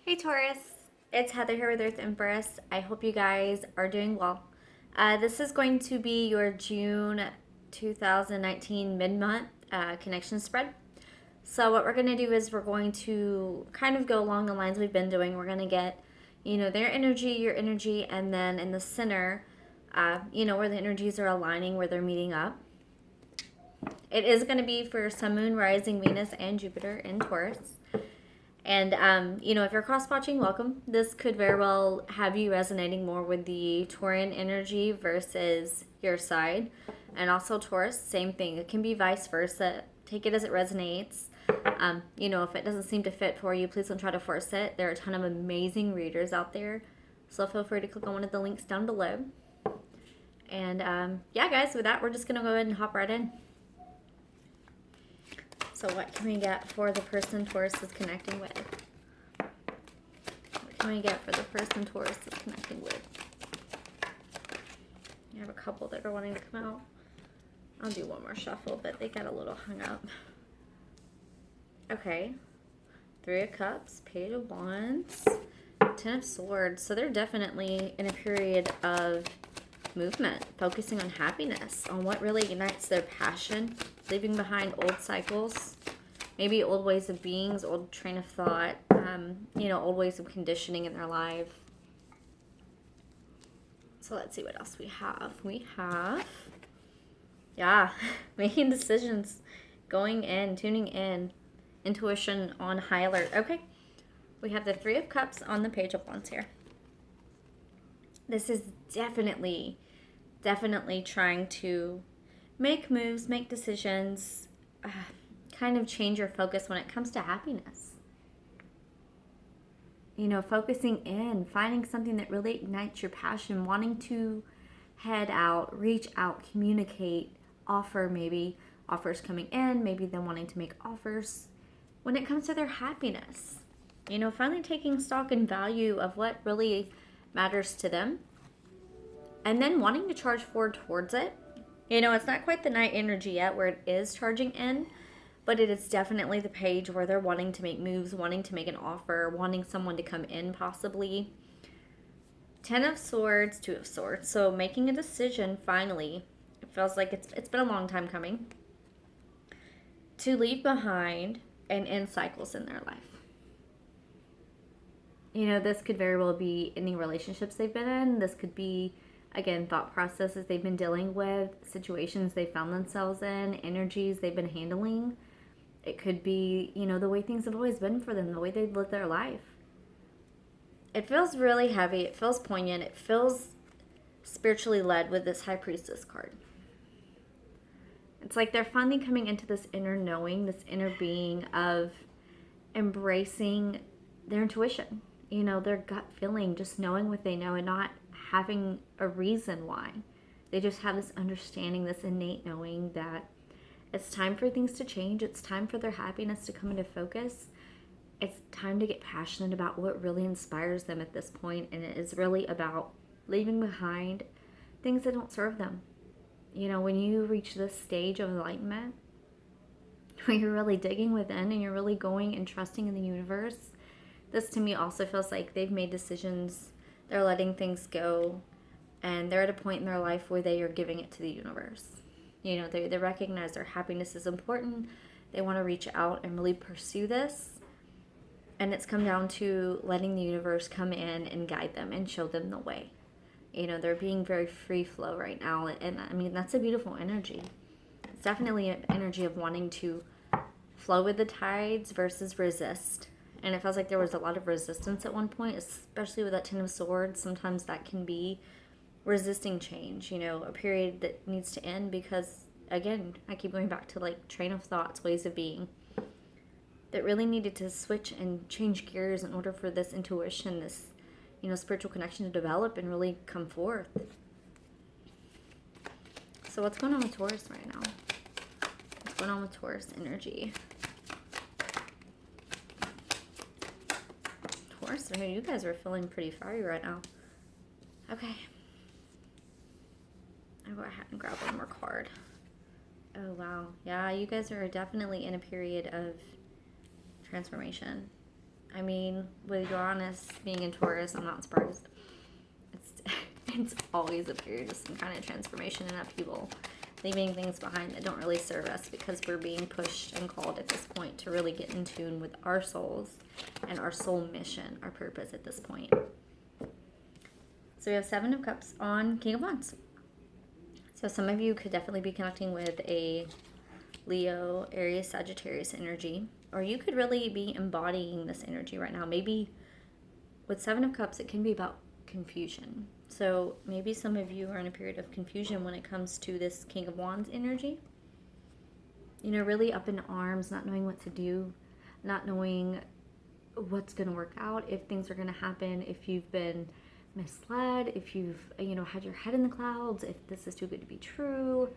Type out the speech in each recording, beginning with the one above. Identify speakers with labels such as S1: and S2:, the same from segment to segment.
S1: Hey Taurus, it's Heather here with Earth Empress. I hope you guys are doing well. This is going to be your June 2019 mid-month connection spread. So what we're going to do is we're going to kind of go along the lines we've been doing. We're going to get, their energy, your energy, and then in the center, where the energies are aligning, where they're meeting up. It is going to be for Sun, Moon, Rising, Venus, and Jupiter in Taurus. And, if you're cross watching, welcome. This could very well have you resonating more with the Taurian energy versus your side. And also, Taurus, same thing. It can be vice versa. Take it as it resonates. If it doesn't seem to fit for you, please don't try to force it. There are a ton of amazing readers out there. So feel free to click on one of the links down below. And, guys, with that, we're just going to go ahead and hop right in. So what can we get for the person Taurus is connecting with? What can we get for the person Taurus is connecting with? You have a couple that are wanting to come out. I'll do one more shuffle, but they got a little hung up. Okay. 3 of Cups, Page of Wands, 10 of Swords. So they're definitely in a period of movement, focusing on happiness, on what really ignites their passion, leaving behind old cycles, maybe old ways of being, old train of thought, old ways of conditioning in their life. So let's see what else we have. We have, making decisions, going in, tuning in, intuition on high alert. Okay, we have the 3 of Cups on the Page of Wands here. This is definitely trying to make moves, make decisions, kind of change your focus when it comes to happiness. Focusing in, finding something that really ignites your passion, wanting to head out, reach out, communicate, offer, maybe offers coming in, maybe them wanting to make offers when it comes to their happiness. Finally taking stock and value of what really matters to them, and then wanting to charge forward towards it. It's not quite the Knight energy yet where it is charging in, but it is definitely the page where they're wanting to make moves, wanting to make an offer, wanting someone to come in possibly. 10 of Swords, 2 of Swords. So making a decision finally. It feels like it's been a long time coming. To leave behind and end cycles in their life. This could very well be any relationships they've been in. This could be, again, thought processes they've been dealing with, situations they found themselves in, energies they've been handling. It could be, the way things have always been for them, the way they've lived their life. It feels really heavy. It feels poignant. It feels spiritually led with this High Priestess card. It's like they're finally coming into this inner knowing, this inner being of embracing their intuition, their gut feeling, just knowing what they know and not having a reason why. They just have this understanding, this innate knowing that it's time for things to change. It's time for their happiness to come into focus. It's time to get passionate about what really inspires them at this point, and it is really about leaving behind things that don't serve them. When you reach this stage of enlightenment, when you're really digging within and you're really going and trusting in the universe, this to me also feels like they've made decisions, they're letting things go, and they're at a point in their life where they are giving it to the universe. They recognize their happiness is important. They want to reach out and really pursue this. And it's come down to letting the universe come in and guide them and show them the way. They're being very free flow right now. And I mean, that's a beautiful energy. It's definitely an energy of wanting to flow with the tides versus resist. And it feels like there was a lot of resistance at one point, especially with that 10 of Swords. Sometimes that can be resisting change, a period that needs to end because, again, I keep going back to like train of thoughts, ways of being, that really needed to switch and change gears in order for this intuition, this, spiritual connection to develop and really come forth. So what's going on with Taurus right now? What's going on with Taurus energy? Taurus, you guys are feeling pretty fiery right now. Okay. I'll go ahead and grab one more card. Oh, wow. Yeah, you guys are definitely in a period of transformation. I mean, with Uranus being in Taurus, I'm not surprised. It's always a period of some kind of transformation and upheaval, leaving things behind that don't really serve us, because we're being pushed and called at this point to really get in tune with our souls and our soul mission, our purpose at this point. So we have Seven of Cups on King of Wands. So some of you could definitely be connecting with a Leo, Aries, Sagittarius energy, or you could really be embodying this energy right now. Maybe with Seven of Cups, it can be about confusion. So maybe some of you are in a period of confusion when it comes to this King of Wands energy. You know, really up in arms, not knowing what to do, not knowing what's going to work out, if things are going to happen, if you've been misled, if you've, you know, had your head in the clouds, if this is too good to be true.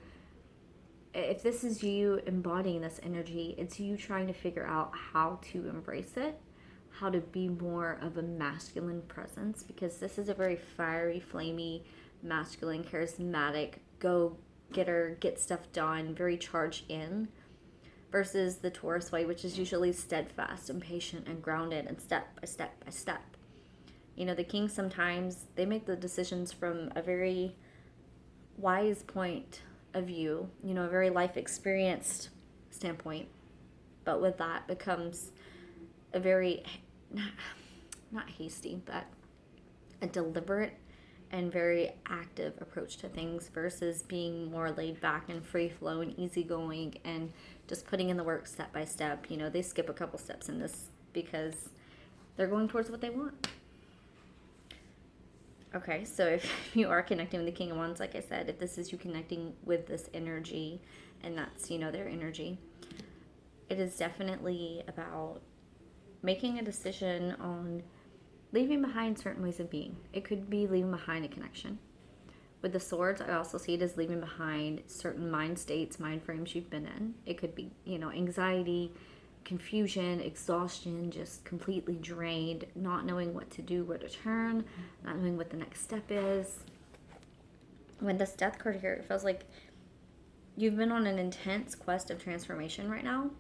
S1: If this is you embodying this energy, it's you trying to figure out how to embrace it, how to be more of a masculine presence, because this is a very fiery, flamey, masculine, charismatic, go-getter, get stuff done, very charged in, versus the Taurus way, which is usually steadfast and patient and grounded and step by step by step. You know, the King, sometimes they make the decisions from a very wise point of view, you know, a very life experienced standpoint, but with that becomes a very not hasty, but a deliberate and very active approach to things, versus being more laid back and free flow and easygoing and just putting in the work step by step. You know, they skip a couple steps in this because they're going towards what they want. Okay, so if you are connecting with the King of Wands, like I said, if this is you connecting with this energy, and that's, you know, their energy, it is definitely about making a decision on leaving behind certain ways of being. It could be leaving behind a connection. With the Swords, I also see it as leaving behind certain mind states, mind frames you've been in. It could be, you know, anxiety, confusion, exhaustion, just completely drained, not knowing what to do, where to turn, not knowing what the next step is. When this Death card here, it feels like you've been on an intense quest of transformation right now.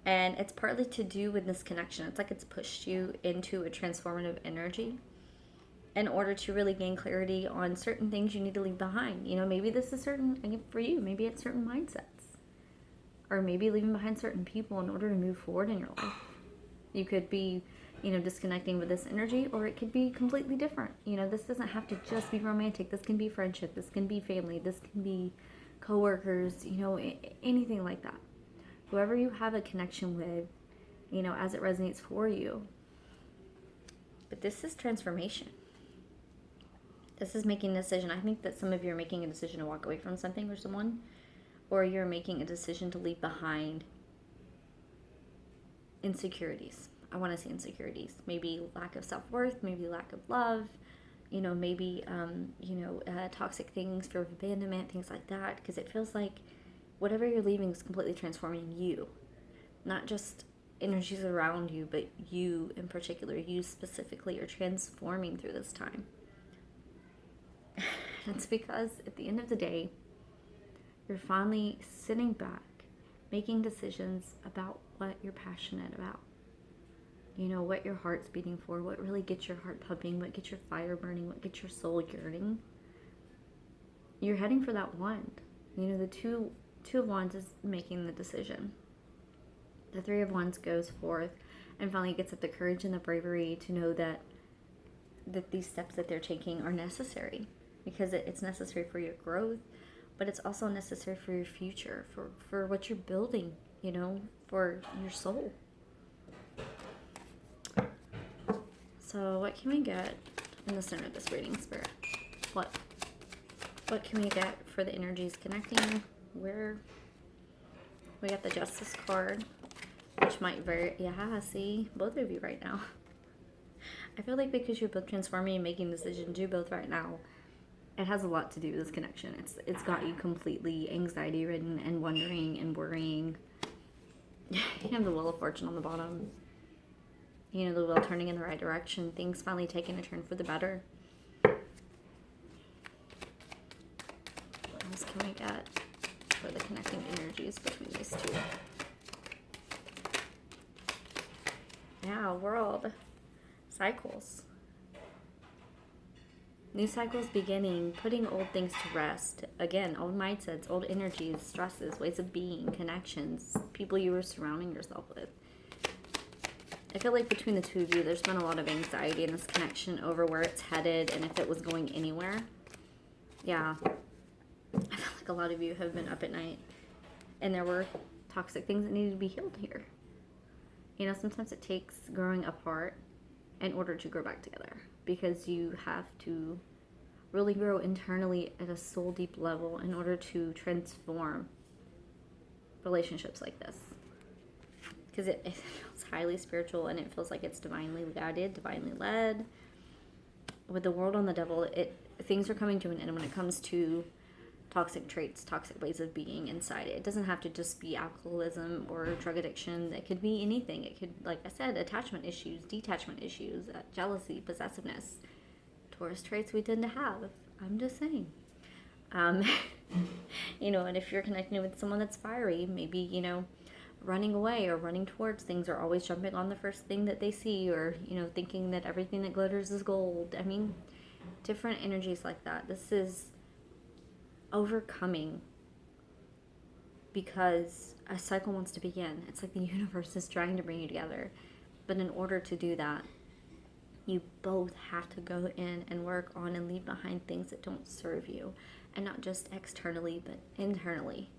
S1: And it's partly to do with this connection. It's like it's pushed you into a transformative energy in order to really gain clarity on certain things you need to leave behind. You know, maybe this is certain, for you, maybe it's certain mindsets. Or maybe leaving behind certain people in order to move forward in your life. You could be, you know, disconnecting with this energy, or it could be completely different. You know, this doesn't have to just be romantic. This can be friendship. This can be family. This can be coworkers, you know, anything like that. Whoever you have a connection with, you know, as it resonates for you. But this is transformation. This is making a decision. I think that some of you are making a decision to walk away from something or someone, or you're making a decision to leave behind insecurities. I want to say insecurities. Maybe lack of self-worth, maybe lack of love, you know, maybe, toxic things, fear of abandonment, things like that. Because it feels like whatever you're leaving is completely transforming you. Not just energies around you, but you in particular, you specifically are transforming through this time. It's because at the end of the day, you're finally sitting back, making decisions about what you're passionate about. You know, what your heart's beating for, what really gets your heart pumping, what gets your fire burning, what gets your soul yearning. You're heading for that wand. You know, the two of Wands is making the decision. The Three of Wands goes forth and finally gets up the courage and the bravery to know that these steps that they're taking are necessary, because it's necessary for your growth, but it's also necessary for your future, for what you're building, you know, for your soul. So what can we get in the center of this reading, Spirit? What can we get for the energies connecting? Where we got the Justice card, which might see both of you right now. I feel like because you're both transforming and making decisions, you both right now, it has a lot to do with this connection. It's got you completely anxiety ridden and wondering and worrying. You have the Wheel of Fortune on the bottom. You know, the wheel turning in the right direction. Things finally taking a turn for the better. What else can we get for the connecting energies between these two? Yeah, world. Cycles. New cycles beginning, putting old things to rest. Again, old mindsets, old energies, stresses, ways of being, connections, people you were surrounding yourself with. I feel like between the two of you, there's been a lot of anxiety in this connection over where it's headed and if it was going anywhere. Yeah. I feel like a lot of you have been up at night and there were toxic things that needed to be healed here. You know, sometimes it takes growing apart in order to grow back together, because you have to really grow internally at a soul deep level in order to transform relationships like this. Because it feels highly spiritual and it feels like it's divinely guided, divinely led. With the world on the devil, things are coming to an end when it comes to toxic traits, toxic ways of being inside it. It doesn't have to just be alcoholism or drug addiction. It could be anything. It could, like I said, attachment issues, detachment issues, jealousy, possessiveness. Taurus traits we tend to have. I'm just saying. You know, and if you're connecting with someone that's fiery, maybe, you know, running away or running towards things, or always jumping on the first thing that they see, or, you know, thinking that everything that glitters is gold. I mean, different energies like that. This is overcoming because a cycle wants to begin. It's like the universe is trying to bring you together. But in order to do that, you both have to go in and work on and leave behind things that don't serve you. And not just externally, but internally.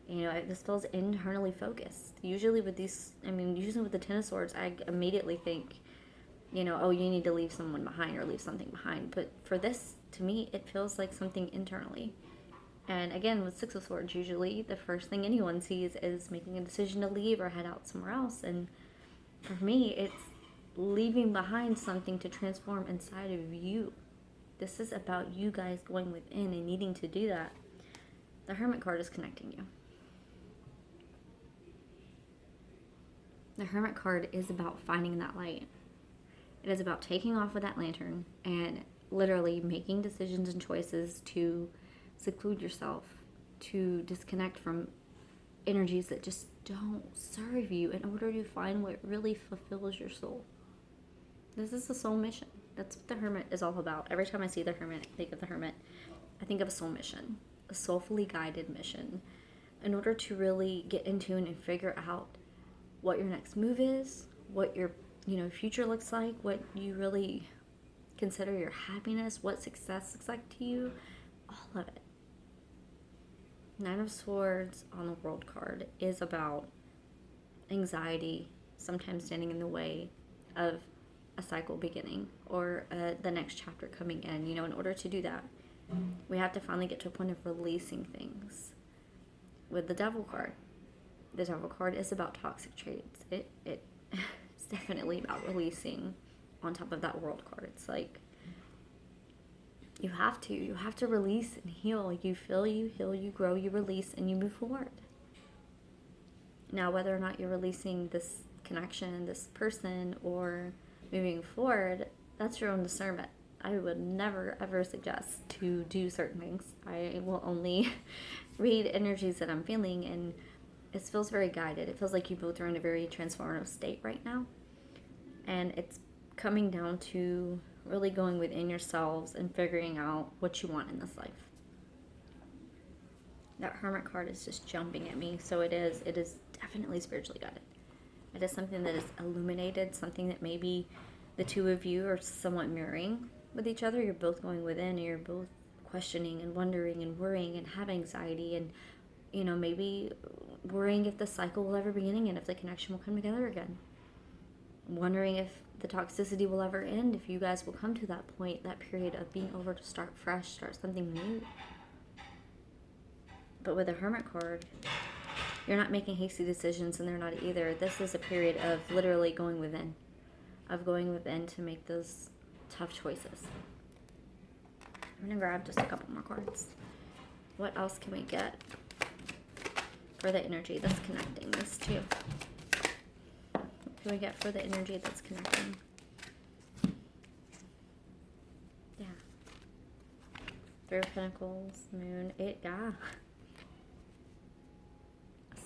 S1: You know, this feels internally focused. Usually with these, usually with the Ten of Swords, I immediately think, you know, oh, you need to leave someone behind or leave something behind. But for this, to me, it feels like something internally. And again, with Six of Swords, usually the first thing anyone sees is making a decision to leave or head out somewhere else. And for me, it's leaving behind something to transform inside of you. This is about you guys going within and needing to do that. The Hermit card is connecting you. The Hermit card is about finding that light. It is about taking off with that lantern and literally making decisions and choices to seclude yourself, to disconnect from energies that just don't serve you in order to find what really fulfills your soul. This is a soul mission. That's what the Hermit is all about. Every time I see the Hermit, I think of the Hermit. I think of a soul mission, a soulfully guided mission, in order to really get in tune and figure out what your next move is, what your future looks like, what you really consider your happiness, what success looks like to you, all of it. Nine of Swords on the World card is about anxiety, sometimes standing in the way of a cycle beginning or the next chapter coming in. You know, in order to do that, we have to finally get to a point of releasing things. With the Devil card, the Devil card is about toxic traits. It's definitely about releasing. On top of that World card, it's like you have to release and heal. You feel, you heal, you grow, you release, and you move forward. Now, whether or not you're releasing this connection, this person, or moving forward, that's your own discernment. I would never ever suggest to do certain things. I will only read energies that I'm feeling, and it feels very guided. It feels like you both are in a very transformative state right now. And it's coming down to really going within yourselves and figuring out what you want in this life. That Hermit card is just jumping at me. So it is definitely spiritually guided. It is something that is illuminated, something that maybe the two of you are somewhat mirroring with each other. You're both going within, and you're both questioning and wondering and worrying and have anxiety, and, you know, maybe worrying if the cycle will ever begin and if the connection will come together again. Wondering if the toxicity will ever end, if you guys will come to that point, that period of being over to start fresh, start something new. But with the Hermit card, you're not making hasty decisions, and they're not either. This is a period of literally going within, to make those tough choices. I'm going to grab just a couple more cards. What else can we get for the energy that's connecting this too? What can we get for the energy that's connecting? Yeah. Three of Pentacles, Moon,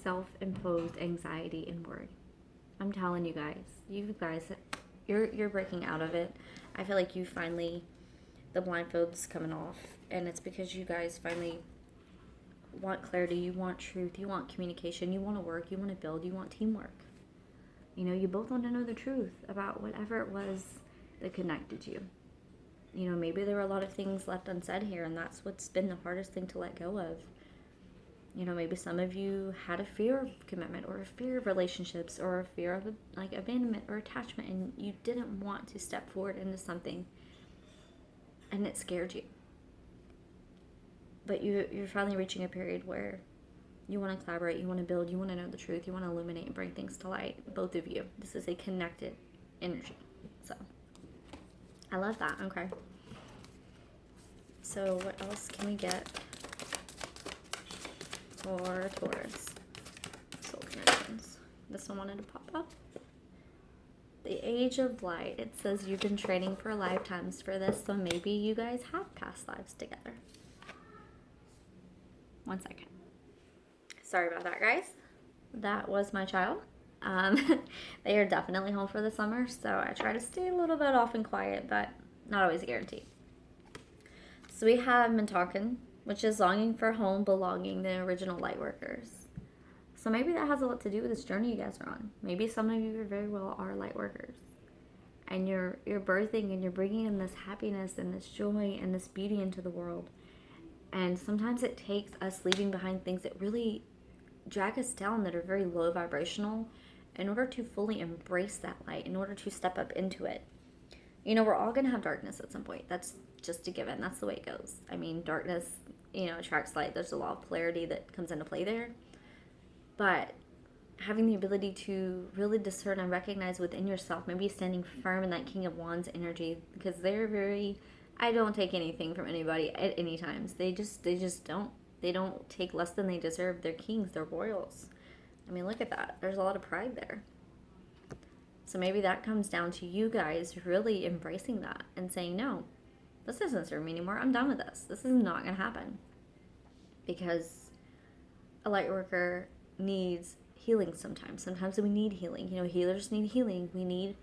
S1: self-imposed anxiety and worry. I'm telling you guys, you're breaking out of it. I feel like you finally, the blindfold's coming off, and it's because you guys finally want clarity, you want truth, you want communication, you want to work, you want to build, you want teamwork. You know, you both want to know the truth about whatever it was that connected you. You know, maybe there were a lot of things left unsaid here, and that's what's been the hardest thing to let go of. You know, maybe some of you had a fear of commitment, or a fear of relationships, or a fear of like abandonment or attachment, and you didn't want to step forward into something, and it scared you. But you're finally reaching a period where you want to collaborate, you want to build, you want to know the truth, you want to illuminate and bring things to light. Both of you. This is a connected energy. So, I love that. Okay. So, what else can we get for Taurus? Soul connections. This one wanted to pop up. The Age of Light. It says you've been training for lifetimes for this, so maybe you guys have past lives together. One second. Sorry about that, guys. That was my child. They are definitely home for the summer, so I try to stay a little bit off and quiet, but not always a guarantee. So we have Mintalkin, which is longing for home, belonging, the original light workers. So maybe that has a lot to do with this journey you guys are on. Maybe some of you very well are light workers, and you're birthing and you're bringing in this happiness and this joy and this beauty into the world. And sometimes it takes us leaving behind things that really drag us down, that are very low vibrational, in order to fully embrace that light, in order to step up into it. You know, we're all going to have darkness at some point. That's just a given. That's the way it goes. I mean, darkness, you know, attracts light. There's a law of polarity that comes into play there. But having the ability to really discern and recognize within yourself, maybe standing firm in that King of Wands energy, because they're very, I don't take anything from anybody at any times. They just don't. They don't take less than they deserve. They're kings. They're royals. I mean, look at that. There's a lot of pride there. So maybe that comes down to you guys really embracing that and saying, no, this doesn't serve me anymore. I'm done with this. This is not going to happen. Because a light worker needs healing sometimes. Sometimes we need healing. You know, healers need healing. We need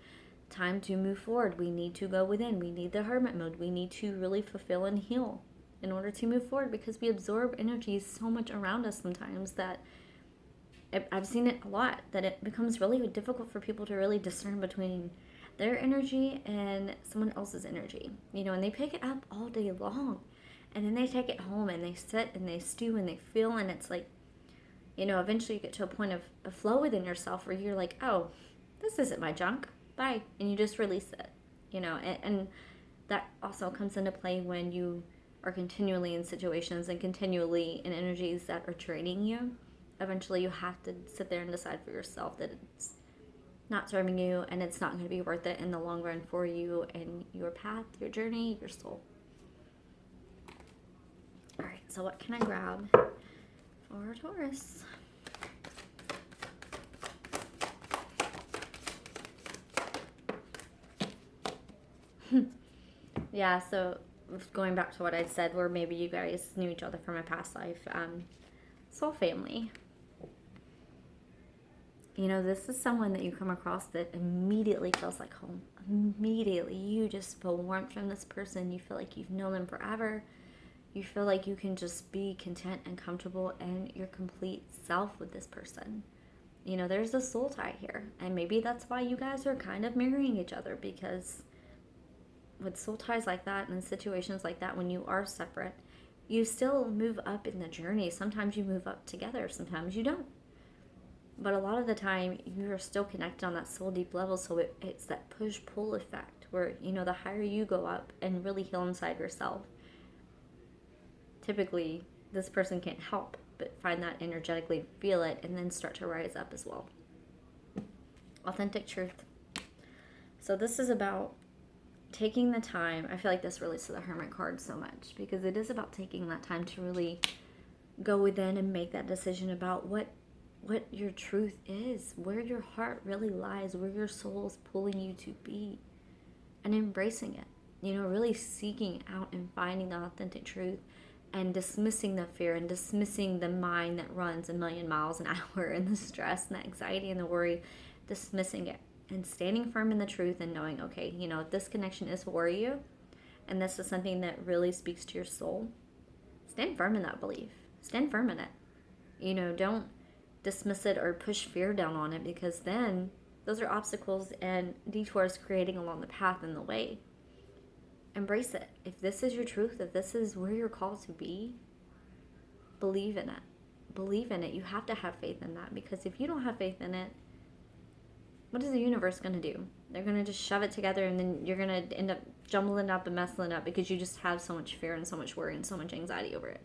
S1: time to move forward. We need to go within. We need the hermit mode. We need to really fulfill and heal in order to move forward, because we absorb energies so much around us sometimes that I've seen it a lot, that it becomes really difficult for people to really discern between their energy and someone else's energy. You know, and they pick it up all day long, and then they take it home and they sit and they stew and they feel, and it's like, you know, eventually you get to a point of a flow within yourself where you're like, oh, this isn't my junk, bye, and you just release it, you know. And that also comes into play when you are continually in situations and continually in energies that are draining you. Eventually you have to sit there and decide for yourself that it's not serving you, and it's not going to be worth it in the long run for you and your path, your journey, your soul. All right, so what can I grab for Taurus? Yeah, so going back to what I said, where maybe you guys knew each other from a past life, soul family. You know, this is someone that you come across that immediately feels like home. Immediately, you just feel warmth from this person. You feel like you've known them forever. You feel like you can just be content and comfortable in your complete self with this person. You know, there's a soul tie here, and maybe that's why you guys are kind of marrying each other, because with soul ties like that and in situations like that, when you are separate, you still move up in the journey. Sometimes you move up together, sometimes you don't. But a lot of the time, you're still connected on that soul deep level, so it's that push-pull effect where, you know, the higher you go up and really heal inside yourself, typically this person can't help but find that energetically, feel it, and then start to rise up as well. Authentic truth. So this is about taking the time. I feel like this relates to the Hermit card so much, because it is about taking that time to really go within and make that decision about what your truth is, where your heart really lies, where your soul is pulling you to be, and embracing it. You know, really seeking out and finding the authentic truth, and dismissing the fear and dismissing the mind that runs a million miles an hour, and the stress and the anxiety and the worry dismissing it and standing firm in the truth and knowing, okay, if this connection is for you and this is something that really speaks to your soul, stand firm in that belief. Stand firm in it. Don't dismiss it or push fear down on it, because then those are obstacles and detours creating along the path and the way. Embrace it. If this is your truth, if this is where you're called to be, believe in it. Believe in it. You have to have faith in that, because if you don't have faith in it, what is the universe going to do? They're going to just shove it together, and then you're going to end up jumbling up and messing up because you just have so much fear and so much worry and so much anxiety over it.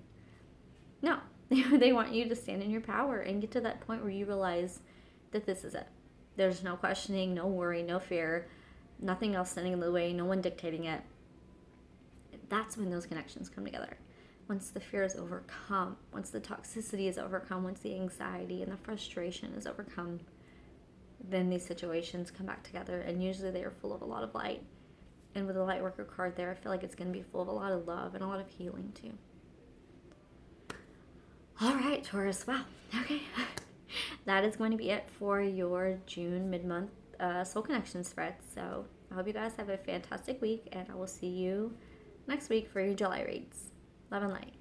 S1: No. They want you to stand in your power and get to that point where you realize that this is it. There's no questioning, no worry, no fear, nothing else standing in the way, no one dictating it. That's when those connections come together. Once the fear is overcome, once the toxicity is overcome, once the anxiety and the frustration is overcome, then these situations come back together, and usually they are full of a lot of light. And with the light worker card there, I feel like it's going to be full of a lot of love and a lot of healing too. All right, Taurus. Wow. Okay. That is going to be it for your June mid-month soul connection spread. So I hope you guys have a fantastic week, and I will see you next week for your July reads. Love and light.